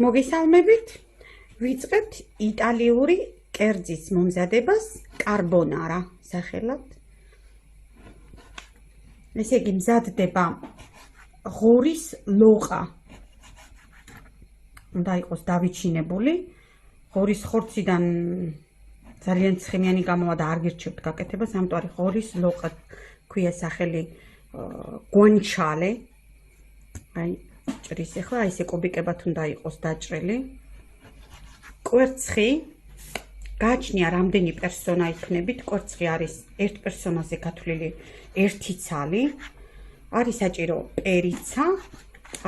მოგესალმებით. ვიწყებთ იტალიური კერძის მომზადებას კარბონარა სახელად. ესე იგი მზადდება ღორის ლოყა. უნდა იყოს დავიჩინებული. ღორის ხორციდან ძალიან ცხიმიანი გამოვა და არ გირჩევთ გაკეთებას, ამიტომ ღორის ლოყა ქვია სახელი guanciale. აი ჭრის ახლა აი ესე კუბიკებად უნდა იყოს დაჭრილი. კვერცხი გააჩნია რამდენი პერსონა იქნებით. კვერცხი არის ერთ პერსონაზე გათვლილი 1 ცალი. არის საჭირო პერიცა,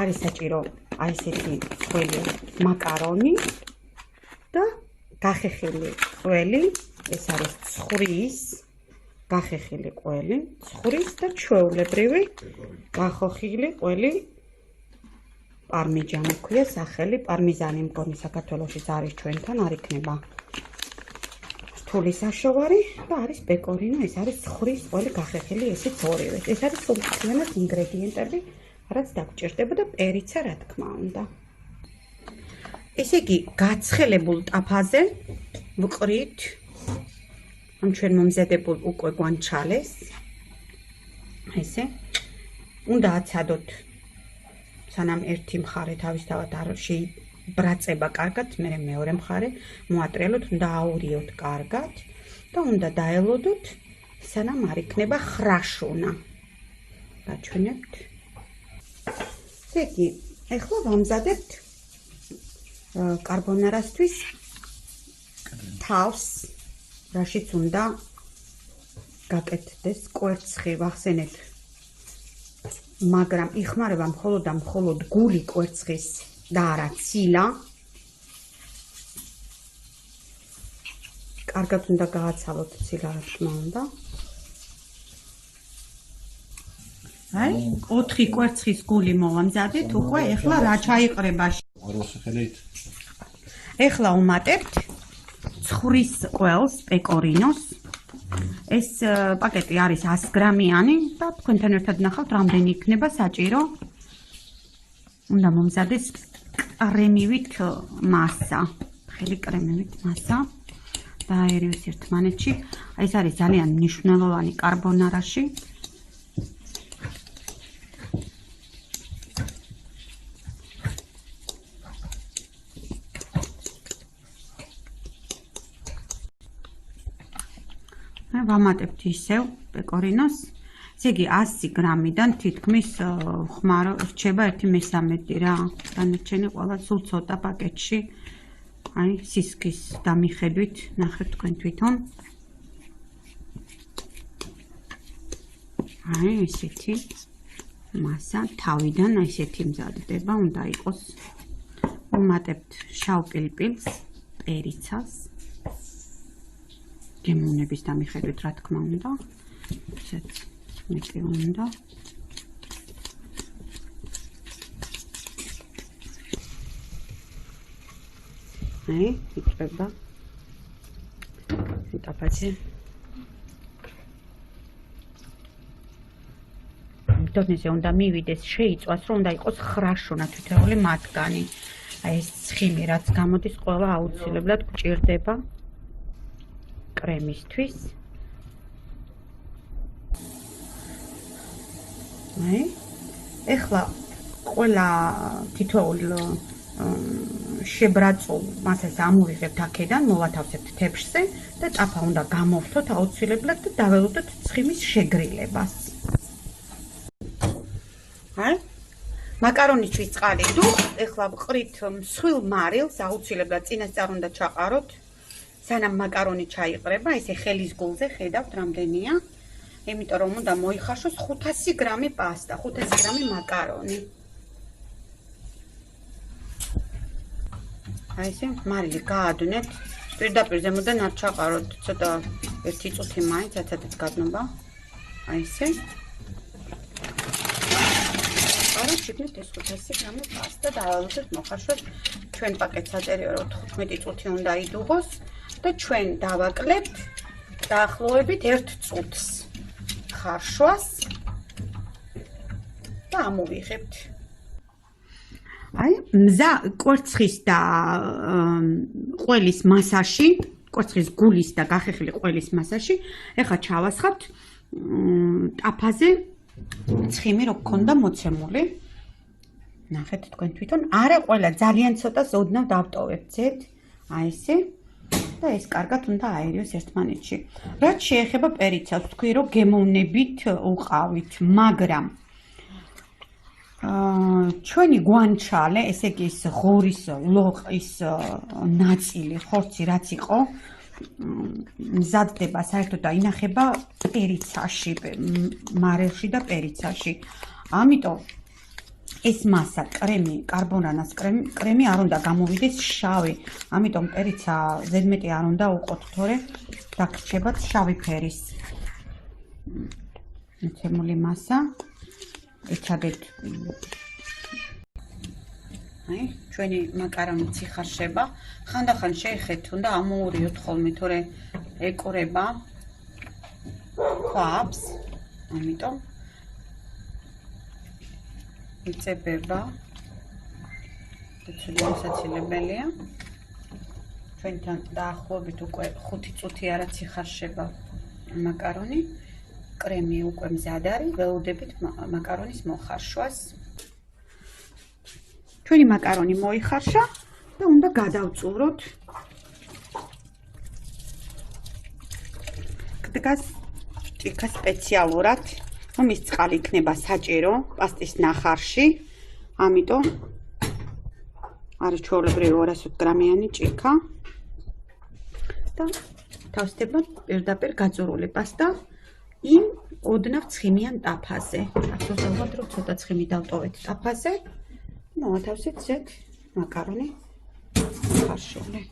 არის საჭირო აი ესეთი ყველი მაკარონი და გახეხილი ყველი. ეს არის ცხვრის გახეხილი ყველი, ცხვრის და ჩვეულებრივი გახოხილი ყველი. პარმიჯანი ქვია სახელი, პარმიზანი მგონი საქართველოშიც არის ჩვენთან, არ იქნება რთული საშოვარი და არის პეკორინო, ეს არის ცხვრის ყველი გახეხილი, ესეც ორივე. ეს არის სულთქიანად ინგრედიენტები, რაც დაგჭირდება და პერიცა რა თქმა უნდა. ესე იგი, გაცხელებულ ტაფაზე ვყრით ამ ჩვენ მომზადებულ უკვე guanciales. ესე უნდა აცადოთ სანამ ერთი მხარე თავისთავად არ შეიბრაწება კარგად, მე მეორე მხარე მოატრიალოთ, უნდა აურიოთ კარგად და უნდა დაელოდოთ სანამ არ იქნება ხრაშუნა. გაჩვენებთ. ესე იგი, ახლა ვამზადებთ კარბონარასთვის თავს, რაშიც უნდა გაკეთდეს კვერცხი, ვახსენეთ. მაგრამ იხმარება მხოლოდ გული კვერცხის და არა ცილა. კარგად უნდა გააცალოთ ცილა, რა თქმა უნდა. აი, 4 კვერცხის გული მოვამზადეთ უკვე, ეხლა რა ჩაიყრება? ეხლა უმატებთ ცხვრის ყველს, პეკორინოს. ეს პაკეტი არის 100 გრამიანი და თქვენთან ერთად ნახავთ რამდენი იქნება საჭირო. უნდა მომზადეს კრემივით მასა, ხელი კრემივით მასა და აერივეს ერთმანეთში. ეს არის ძალიან მნიშვნელოვანი კარბონარაში. ვამატებთ ისევ პეკორინოს. ესე იგი 100 გრამიდან თითქმის რჩება 1/3 რა. დანარჩენი ყველა სულ ცოტა პაკეტში. აი სისქის დამიხედვით ნახეთ თქვენ თვითონ. აი ესეთი მასა თავიდან ესეთი მზადდება, უნდა იყოს. ვამატებთ შავ პილპილს, პერიცას. გემოვნების დამიხედვით რა თქმა უნდა. ესეც მეტი უნდა. აი, იწყება. ტაფაზე. დონეზე უნდა მივიდეს, შეიწვას, რომ უნდა იყოს ხრაშუნა თითოეული მათგანი. აი ეს ცხიმი რაც გამოდის, ყველა აუცილებლად გჭირდება. კრემისთვის. აი, ეხლა ყველა თითოეულ შებრაწულ მასას ამოვიღებთ აქედან, მოვათავსებთ თეფშზე და ტაფა უნდა გამოვთოთ აუცილებლად და დაველოდოთ ცხიმის შეგრილებას. აი, მაკარონისთვის წყალი დუხ, ეხლა ვყრით მსხვილ მარილს, აუცილებლად წინასწარ უნდა ჩაყაროთ. სანამ მაკარონი ჩაიყრება, ესე ხელის გულზე ხედავთ რამდენია. იმიტომ რომ უნდა მოიხაშოს 500 გრამი პასტა, 500 გრამი მაკარონი. აი ესე მარილი გაადუნეთ. პირდაპირ ზემოდან არ ჩაყაროთ, ცოტა 1 წუთი მაინც აცადეთ გადნობა. აი ესე. არა, შეგნით ეს 500 გრამი პასტა დავალოთ მოხარშოთ. ჩვენ პაკეტს აწერია რომ 15 წუთი უნდა იდუღოს. და ჩვენ დავაკლებთ დაახლოებით 1 წუთს ხარშვას და ამოვიღებთ. აი, მზა კვერცხის და ყველის მასაში, კვერცხის გულის და გახეხილი ყველის მასაში, ეხლა ჩავასხავთ ტაფაზე ცხიმი რო გქონდა მოცემული. ნახეთ თქვენ თვითონ, არა ყველა ძალიან ცოტას ოდნავ დავტოვებთ ზედ, აი ესე. და ეს კარგად უნდა აერიოს ერთმანეთში. რაც შეეხება პერიცავს, თქვი რომ გემოვნებით უყავით, მაგრამ ჩვენი გვანჩალე, ესე იგი ის ღორის ლოყის ნაწილი, ხორცი რაც იყო, მზადდება საერთოდ და ინახება პერიცაში, მარილში და პერიცაში. ამიტომ ეს მასა, კრემი, კარბონანას კრემი არ უნდა გამოვიდეს შავი. ამიტომ პერიცა ზედმეტი არ უნდა უყოთ, თორე დაგრჩებათ შავი ფერის. მოცემული მასა. ეჩადეთ. აი, ჩვენი მაკარონი ციხარშება. ხანდახან შეეხეთ, უნდა ამოურიოთ ხოლმე, თორე ეკურება ქვაბს. ამიტომ იწებება. შესაძლებელია. ჩვენთან დაახლოებით უკვე 5 წუთი არა ციხარშება მაკარონი. კრემი უკვე მზად არის, ველოდებით მაკარონის მოხარშვას. ჩვენი მაკარონი მოიხარშა და უნდა გადავწუროთ კდგას ჭიქა სპეციალურად, რომ ის წყალი იქნება საჭირო პასტის ნახარში. ამიტომ არის ჩვეულებრივი 200 გრამიანი ჭიქა და თავსდება პირდაპირ გაძურული პასტა იმ ოდნავ ცხიმიან ტაფაზე. ახსოვსებათ, რომ ცოტა ცხიმი დავტოვეთ ტაფაზე. მოათავსეთ ზედ მაკარონი ხარშული.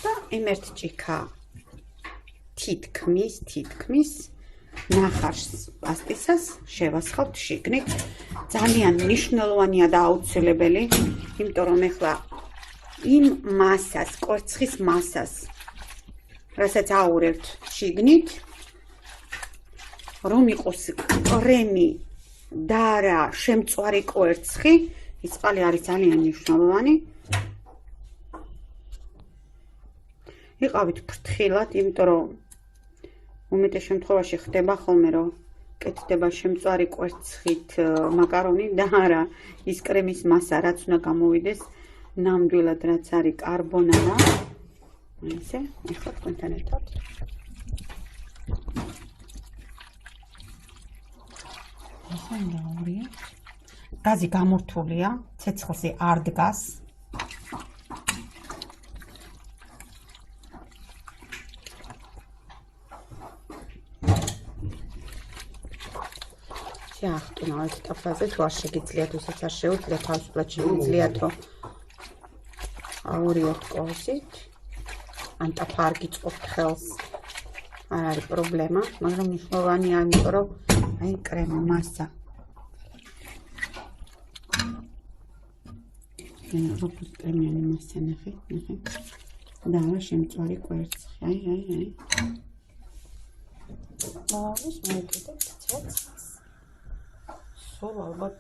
და იმ ერთ ჭიქა თითქმის ნახარს პასტისას შევასხავთ შიგნით. ძალიან მნიშვნელოვანია და აუცილებელი, იმიტომ რომ ეხლა იმ მასას, კვერცხის მასას, რასაც აურევთ შიგნით, რომ იყოს კრემი და არა შემწვარი კვერცხი, ის წყალი არის ძალიან მნიშვნელოვანი. იყავით ფრთხილად, იმიტომ რომ უმეტეს შემთხვევაში ხდება ხოლმე, რომ კეთდება შემწვარი კვერცხით მაკარონი და არა ის კრემის მასა, რაც უნდა გამოვიდეს ნამდვილად, რაც არის კარბონანა. ესე, ეხლა თქვენთან ერთად. გაზი გამორთულია, ცეცხლზე არ დგას. შეახტუნავთ ტაფაზე, თუ არ შეგიძლიათ, ვისაც არ შეუძლიათ, თავისუფლად შეგიძლიათ, რომ აურიოთ კოვზით, ან ტაფა არ გიწყობთ ხელს, არ არის პრობლემა, მაგრამ მნიშვნელოვანია, იმიტომ რომ აი კრემი მასა. როგორც კრემიანი მასა ნახეთ. და არა შემწვარი კვერცხი. აი. მოვავის მოვიკიდეთ ცეცხლს. სულ ალბათ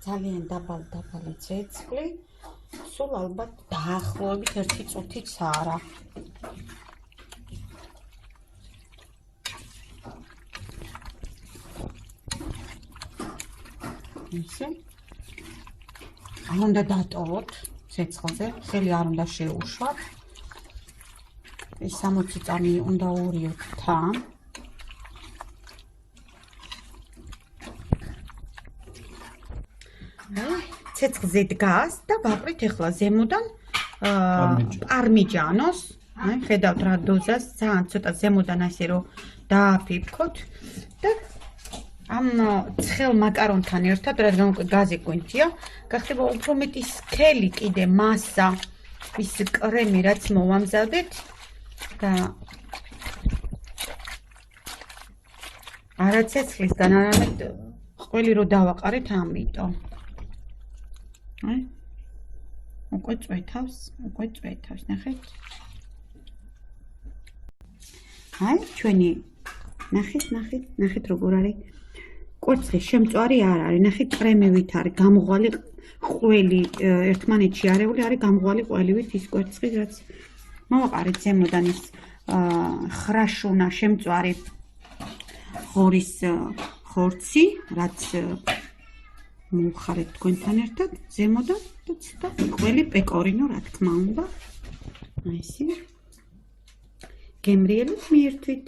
ძალიან დაბალი ცეცხლი. სულ ალბათ დაახლოებით 1 წუთიც არა. ისე. არ უნდა დატოვოთ ცეცხლზე, ხელი არ უნდა შეუშვათ. ეს 60 წამი უნდა ურიოთ თან. ცეცხლზე დგას და ვაყრით ახლა ზემოდან პარმიჯანოს. აი, ხედავთ რა დოზას, ძალიან ცოტა ზემოდან ასე რომ დააფიფქოთ და ამ ცხელ მაკარონთან ერთად, რადგან უკვე გაზი გვინთია, გახდება უფრო მეტი სქელი კიდე მასა, ის კრემი, რაც მოვამზადეთ და არა ცეცხლისგან, არამედ ყველი რო დავაყარეთ ამიტომ. აი, უკვე წვეთავს, ნახეთ. აი, ჩვენი ნახეთ როგორ არის. კვერცხი შემწვარი არ არის, ნახეთ კრემივით არის, გამოღვალი ყველი ერთმანეთში არეული არის გამღვალი ყველივით ის კვერცხი, რაც მოვაყარეთ ზემოდან ის ხრაშუნა შემწვარი ღორის ხორცი, რაც მოვხარეთ თქვენთან ერთად ზემოდან და ყველი პეკორინო, რა თქმა უნდა. აი ესე გემრიელებს მიერთვით.